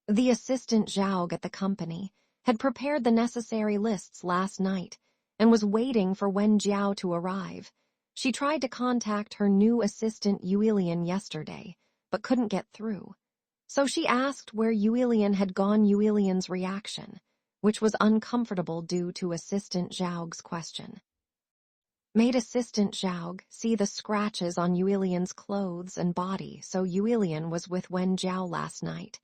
The assistant Zhao at the company had prepared the necessary lists last night and was waiting for Wen Jiao to arrive. She tried to contact her new assistant Yuilian yesterday, but couldn't get through. So she asked where Yuilian had gone. Yuilian's reaction, which was uncomfortable due to assistant Zhao's question, made assistant Zhao see the scratches on Yuilian's clothes and body. So Yuilian was with Wen Jiao last night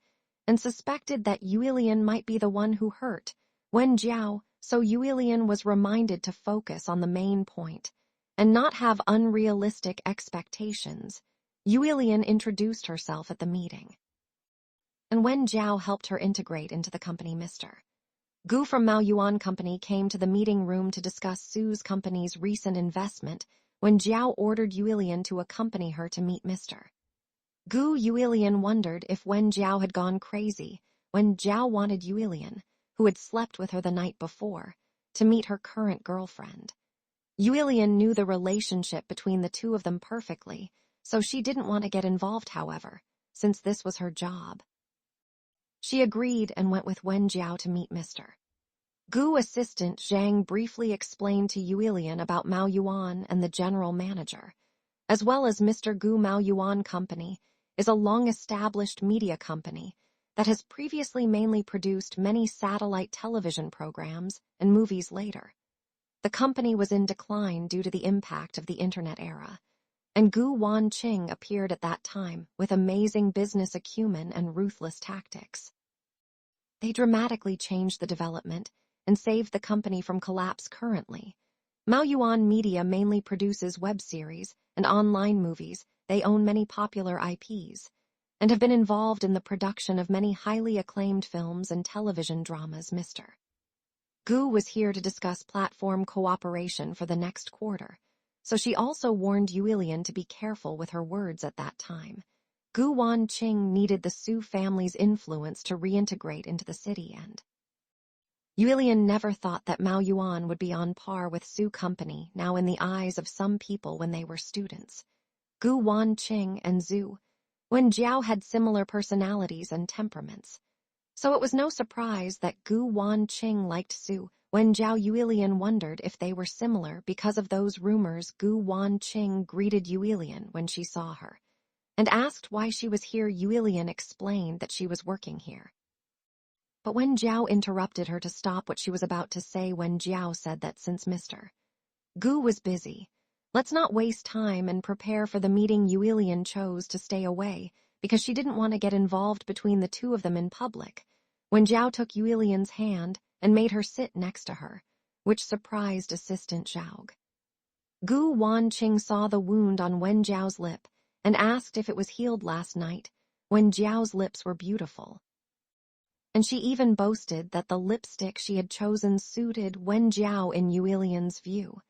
and suspected that Yuilian might be the one who hurt Wen Jiao, so Yuilian was reminded to focus on the main point and not have unrealistic expectations. Yuilian introduced herself at the meeting, and Wen Jiao helped her integrate into the company. Mr. Gu from Manhwa Company came to the meeting room to discuss Su's company's recent investment when Jiao ordered Yuilian to accompany her to meet Mr. Gu. Yuilian wondered if Wen Jiao had gone crazy when Jiao wanted Yuilian, who had slept with her the night before, to meet her current girlfriend. Yuilian knew the relationship between the two of them perfectly, so she didn't want to get involved, however, since this was her job. She agreed and went with Wen Jiao to meet Mr. Gu. Assistant Zhang briefly explained to Yuilian about Manhwa and the general manager, as well as Mr. Gu. Manhwa Company is a long-established media company that has previously mainly produced many satellite television programs and movies later. The company was in decline due to the impact of the internet era, and Gu Wanqing appeared at that time with amazing business acumen and ruthless tactics. They dramatically changed the development and saved the company from collapse. Currently, Manhwa Media mainly produces web series and online movies. They own many popular IPs and have been involved in the production of many highly acclaimed films and television dramas. Mr. Gu was here to discuss platform cooperation for the next quarter, so she also warned Yuilian to be careful with her words at that time. Gu Wanqing needed the Su family's influence to reintegrate into the city, and Yuilian never thought that Manhwa would be on par with Su company now in the eyes of some people when they were students. Gu Wanqing and Zhu Wen Jiao had similar personalities and temperaments, so it was no surprise that Gu Wanqing liked Su Wen Jiao. Yuilian wondered if they were similar because of those rumors. Gu Wanqing greeted Yuilian when she saw her and asked why she was here. Yuilian explained that she was working here, but Wen Jiao interrupted her to stop what she was about to say. Wen Jiao said that since Mr. Gu was busy, let's not waste time and prepare for the meeting. Yuilian chose to stay away because she didn't want to get involved between the two of them in public. Wen Jiao took Yuilian's hand and made her sit next to her, which surprised assistant Zhao. Gu Wanqing saw the wound on Wen Jiao's lip and asked if it was healed last night. Wen Jiao's lips were beautiful, and she even boasted that the lipstick she had chosen suited Wen Jiao in Yuilian's view.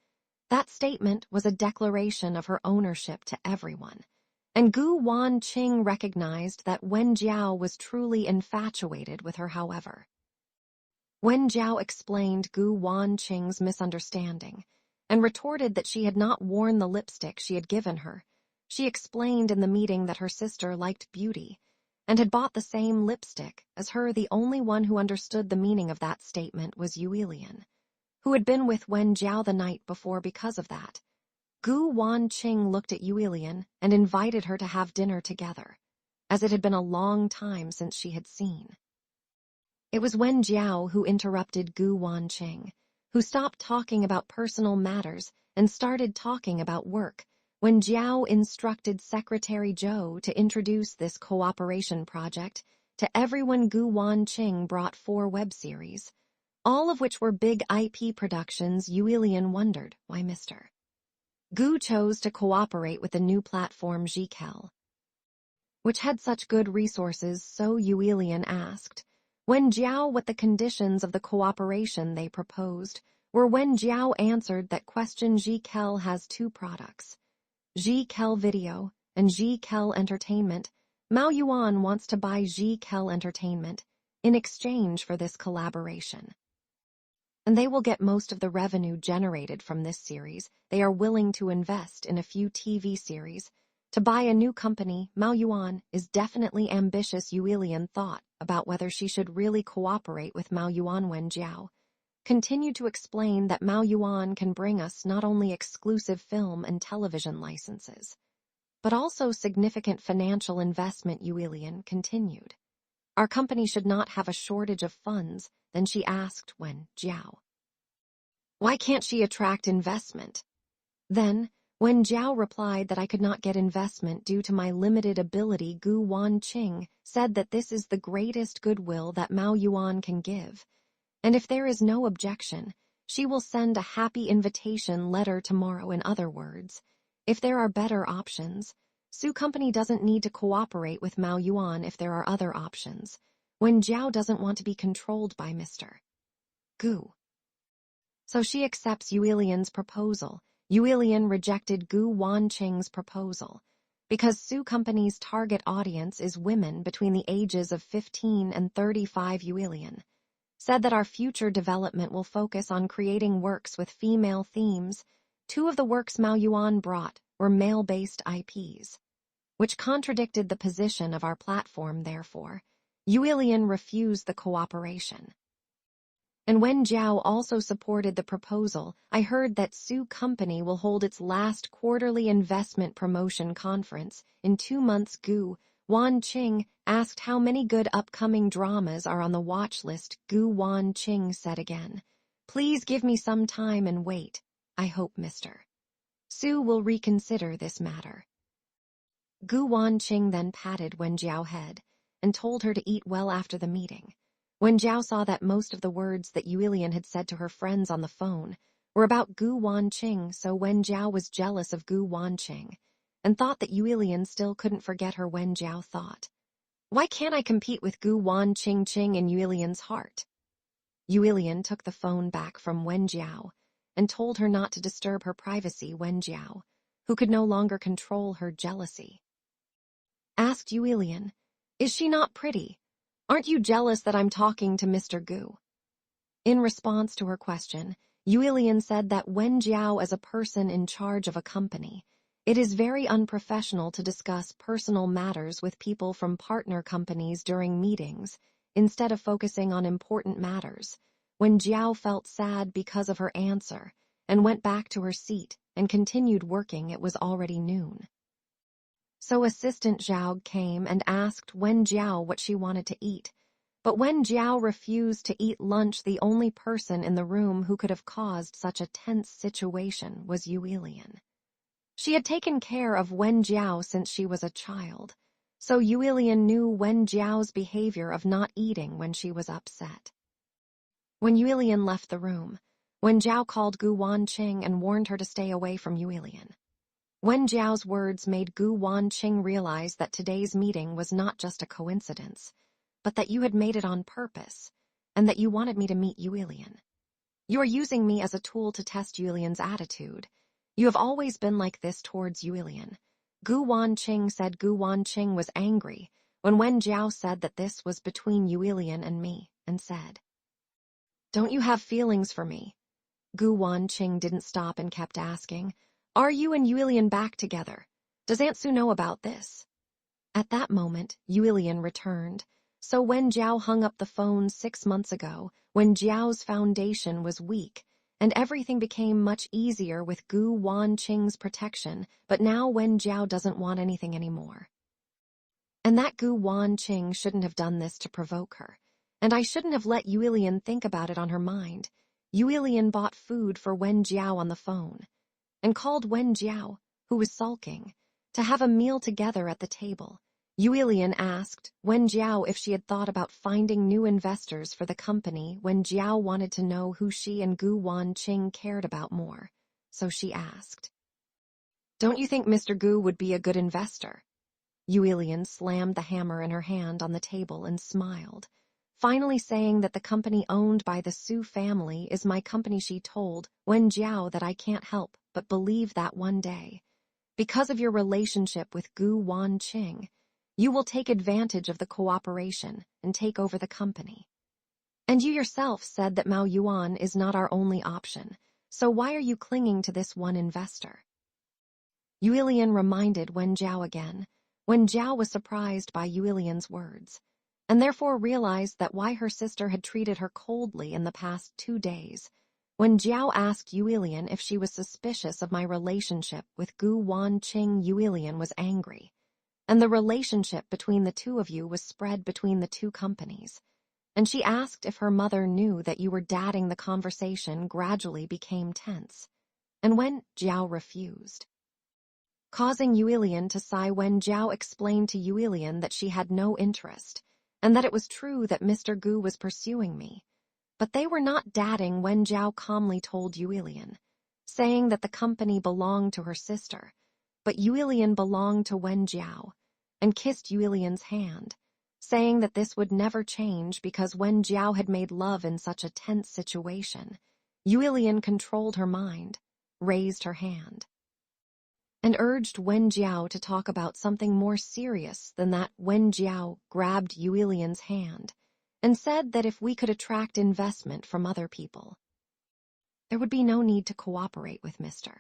That statement was a declaration of her ownership to everyone, and Gu Wanqing recognized that Wen Jiao was truly infatuated with her. However, Wen Jiao explained Gu Wanqing's misunderstanding and retorted that she had not worn the lipstick she had given her. She explained in the meeting that her sister liked beauty and had bought the same lipstick as her. The only one who understood the meaning of that statement was Yuilian, who had been with Wen Jiao the night before. Because of that, Gu Wanqing looked at Yuilian and invited her to have dinner together, as it had been a long time since she had seen. It was Wen Jiao who interrupted Gu Wanqing, who stopped talking about personal matters and started talking about work. Wen Jiao instructed Secretary Zhou to introduce this cooperation project to everyone. Gu Wanqing brought 4 web series, all of which were big IP productions. Yuilian wondered why Mr. Gu chose to cooperate with the new platform Zhikel, which had such good resources. So Yuilian asked Wen Jiao what the conditions of the cooperation they proposed were. Wen Jiao answered that question Zhikel has 2 products, Zhikel Video and Zhikel Entertainment. Manhwa wants to buy Zhikel Entertainment in exchange for this collaboration, and they will get most of the revenue generated from this series. They are willing to invest in a few TV series to buy a new company. Manhwa is definitely ambitious. Yuilian thought about whether she should really cooperate with Manhwa. Wen Jiao continued to explain that Manhwa can bring us not only exclusive film and television licenses, but also significant financial investment. Yuri continued. Our company should not have a shortage of funds. Then she asked Wen Jiao, why can't she attract investment? Then, Wen Jiao replied that I could not get investment due to my limited ability. Gu Wanqing said that this is the greatest goodwill that Manhwa can give, and if there is no objection, she will send a happy invitation letter tomorrow. In other words, if there are better options, Su Company doesn't need to cooperate with Manhwa if there are other options. Wen Jiao doesn't want to be controlled by Mr. Gu. So she accepts Yulian's proposal. Yulian rejected Gu Wanqing's proposal because Su Company's target audience is women between the ages of 15 and 35. Yulian said that our future development will focus on creating works with female themes. Two of the works Manhwa brought were male-based IPs, which contradicted the position of our platform. Therefore, Yulian refused the cooperation. And Wen Jiao also supported the proposal. I heard that Su Company will hold its last quarterly investment promotion conference in 2 months. Gu Wanqing asked how many good upcoming dramas are on the watch list. Gu Wanqing said again, please give me some time and wait. I hope Mr. Su will reconsider this matter. Gu Wanqing then patted Wen Jiao's head and told her to eat well after the meeting. Wen Jiao saw that most of the words that Yulian had said to her friends on the phone were about Gu Wanqing, so Wen Jiao was jealous of Gu Wanqing and thought that Yulian still couldn't forget her. Wen Jiao thought, why can't I compete with Gu Wanqing in Yulian's heart? Yulian took the phone back from Wen Jiao and told her not to disturb her privacy. Wen Jiao, who could no longer control her jealousy, asked Yulian, is she not pretty? Aren't you jealous that I'm talking to Mr. Gu? In response to her question, Yulian said that Wen Jiao, as a person in charge of a company, it is very unprofessional to discuss personal matters with people from partner companies during meetings, instead of focusing on important matters. Wen Jiao felt sad because of her answer and went back to her seat and continued working. It was already noon. So Assistant Zhao came and asked Wen Jiao what she wanted to eat, but Wen Jiao refused to eat lunch. The only person in the room who could have caused such a tense situation was Yulian. She had taken care of Wen Jiao since she was a child, so Yulian knew Wen Jiao's behavior of not eating when she was upset. When Yulian left the room, Wen Jiao called Gu Wanqing and warned her to stay away from Yulian. Wen Jiao's words made Gu Wanqing realize that today's meeting was not just a coincidence, but that you had made it on purpose, and that you wanted me to meet Yulian. You are using me as a tool to test Yulian's attitude. You have always been like this towards Yulian. Gu Wanqing said. Gu Wanqing was angry when Wen Jiao said that this was between Yulian and me, and said, don't you have feelings for me? Gu Wanqing didn't stop and kept asking, are you and Yulian back together? Does Aunt Su know about this? At that moment, Yulian returned, so Wen Jiao hung up the phone 6 months ago, when Jiao's foundation was weak, and everything became much easier with Gu Wanqing's protection, but now Wen Jiao doesn't want anything anymore. And that Gu Wanqing shouldn't have done this to provoke her, and I shouldn't have let Yulian think about it on her mind. Yulian bought food for Wen Jiao on the phone, and called Wen Jiao, who was sulking, to have a meal together at the table. Yulian asked Wen Jiao if she had thought about finding new investors for the company. Wen Jiao wanted to know who she and Gu Wanqing cared about more, so she asked, don't you think Mr. Gu would be a good investor? Yulian slammed the hammer in her hand on the table and smiled, finally saying that the company owned by the Su family is my company. She told Wen Jiao that I can't help but believe that one day, because of your relationship with Gu Wanqing, you will take advantage of the cooperation and take over the company. And you yourself said that Manhwa is not our only option, so why are you clinging to this one investor? Yulian reminded Wen Jiao again. Wen Jiao was surprised by Yulian's words, and therefore realized that why her sister had treated her coldly in the past 2 days. When Jiao asked Yuilian if she was suspicious of my relationship with Gu Wanqing, Yuilian was angry. And the relationship between the two of you was spread between the two companies. And she asked if her mother knew that you were dadding. The conversation gradually became tense. And when Jiao refused, causing Yuilian to sigh, when Jiao explained to Yuilian that she had no interest, and that it was true that Mr. Gu was pursuing me. But they were not dadding. When Jiao calmly told Yuilian, saying that the company belonged to her sister, but Yuilian belonged to Wen Jiao, and kissed Yuilian's hand, saying that this would never change because Wen Jiao had made love in such a tense situation. Yuilian controlled her mind, raised her hand, and urged Wen Jiao to talk about something more serious than that. Wen Jiao grabbed Yuilian's hand and said that if we could attract investment from other people, there would be no need to cooperate with Mr.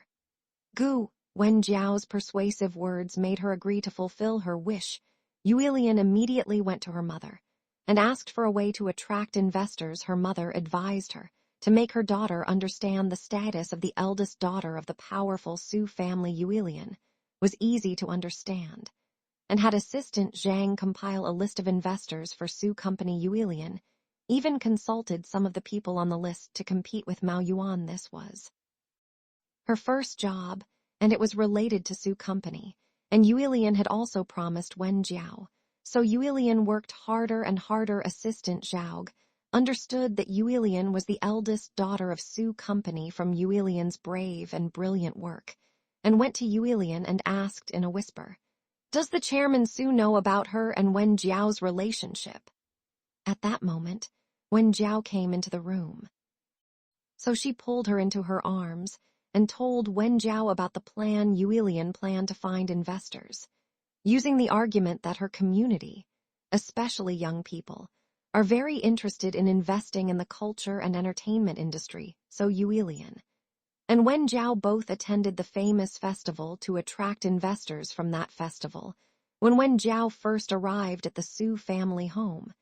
Gu. Wen Jiao's persuasive words made her agree to fulfill her wish. Yuilian immediately went to her mother and asked for a way to attract investors. Her mother advised her to make her daughter understand the status of the eldest daughter of the powerful Su family. Yuilian was easy to understand, and had assistant Zhang compile a list of investors for Su company. Yuilian even consulted some of the people on the list to compete with Mao Yuan. This was her first job, and it was related to Su company, and Yuilian had also promised Wen Jiao. So Yuilian worked harder and harder. Assistant Zhao understood that Yuilian was the eldest daughter of Su company from Yuilian's brave and brilliant work, and went to Yuilian and asked in a whisper, "Does the chairman Su know about her and Wen Jiao's relationship?" At that moment, Wen Jiao came into the room. So she pulled her into her arms and told Wen Jiao about the plan. Yuilian planned to find investors, using the argument that her community, especially young people, are very interested in investing in the culture and entertainment industry. So Yuilian and Wen Jiao both attended the famous festival to attract investors from that festival. When Wen Jiao first arrived at the Su family home,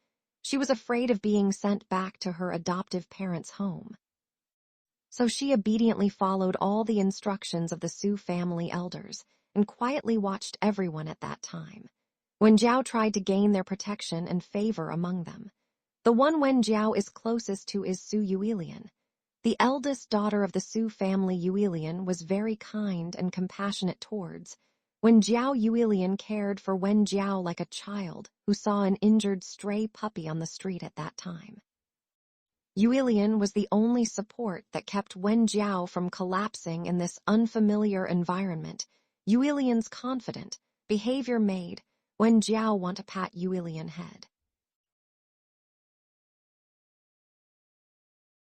she was afraid of being sent back to her adoptive parents' home. So she obediently followed all the instructions of the Su family elders and quietly watched everyone at that time. When Jiao tried to gain their protection and favor among them, the one Wen Jiao is closest to is Su Yuilian. The eldest daughter of the Su family. Yuilian was very kind and compassionate towards Wen Jiao. Yuilian cared for Wen Jiao like a child who saw an injured stray puppy on the street at that time. Yuilian was the only support that kept Wen Jiao from collapsing in this unfamiliar environment. Yuilian's confident behavior made Wen Jiao want to pat Yuilian's head.